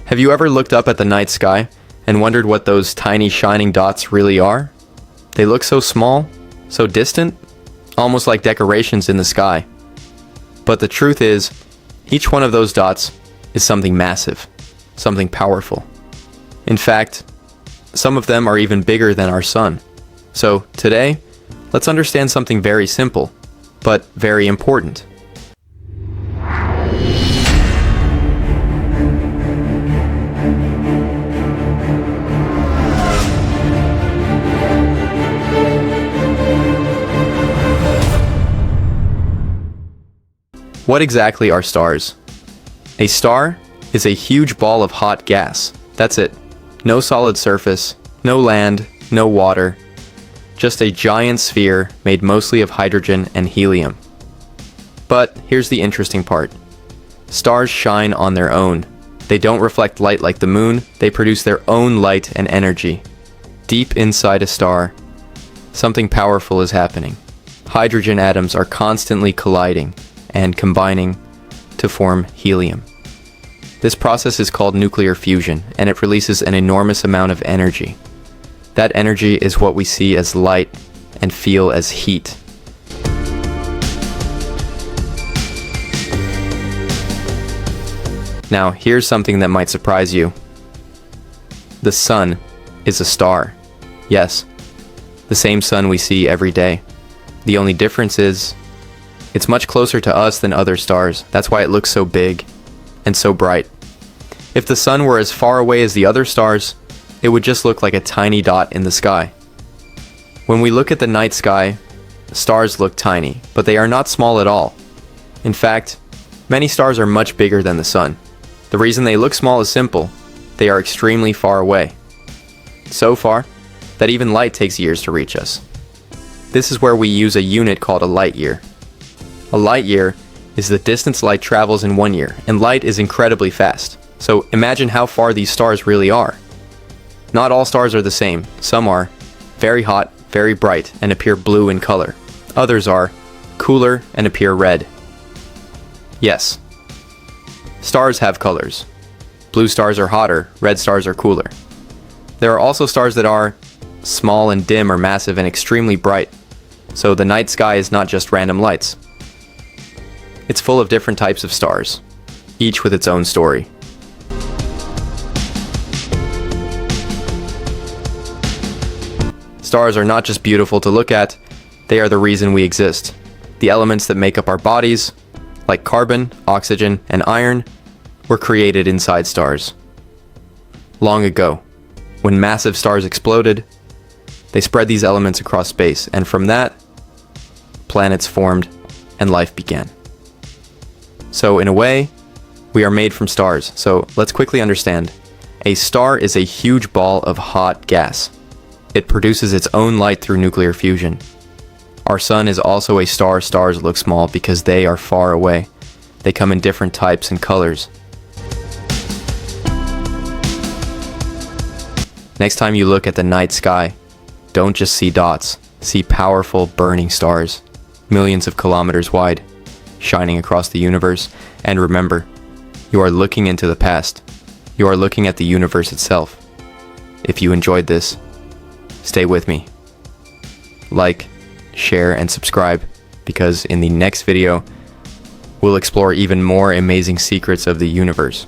Have you ever looked up at the night sky and wondered what those tiny shining dots really are? They look so small, so distant, almost like decorations in the sky. But the truth is, each one of those dots is something massive, something powerful. In fact, some of them are even bigger than our sun. So today, let's understand something very simple, but very important. What exactly are stars? A star is a huge ball of hot gas. That's it. No solid surface, no land, no water. Just a giant sphere made mostly of hydrogen and helium. But here's the interesting part. Stars shine on their own. They don't reflect light like the moon, they produce their own light and energy. Deep inside a star, something powerful is happening. Hydrogen atoms are constantly colliding and combining to form helium. This process is called nuclear fusion, and it releases an enormous amount of energy. That energy is what we see as light and feel as heat. Now, here's something that might surprise you. The sun is a star. Yes, the same sun we see every day. The only difference is, it's much closer to us than other stars. That's why it looks so big and so bright. If the sun were as far away as the other stars, it would just look like a tiny dot in the sky. When we look at the night sky, stars look tiny, but they are not small at all. In fact, many stars are much bigger than the sun. The reason they look small is simple. They are extremely far away. So far, that even light takes years to reach us. This is where we use a unit called a light year. A light year is the distance light travels in 1 year, and light is incredibly fast. So imagine how far these stars really are. Not all stars are the same. Some are very hot, very bright, and appear blue in color. Others are cooler and appear red. Yes, stars have colors. Blue stars are hotter, red stars are cooler. There are also stars that are small and dim or massive and extremely bright. So the night sky is not just random lights. It's full of different types of stars, each with its own story. Stars are not just beautiful to look at, they are the reason we exist. The elements that make up our bodies, like carbon, oxygen, and iron, were created inside stars. Long ago, when massive stars exploded, they spread these elements across space, and from that, planets formed and life began. So in a way, we are made from stars. So let's quickly understand. A star is a huge ball of hot gas. It produces its own light through nuclear fusion. Our sun is also a star. Stars look small because they are far away. They come in different types and colors. Next time you look at the night sky, don't just see dots. See powerful burning stars, millions of kilometers wide, shining across the universe. And remember, you are looking into the past. You are looking at the universe itself. If you enjoyed this, stay with me. Like, share, and subscribe, because in the next video, we'll explore even more amazing secrets of the universe.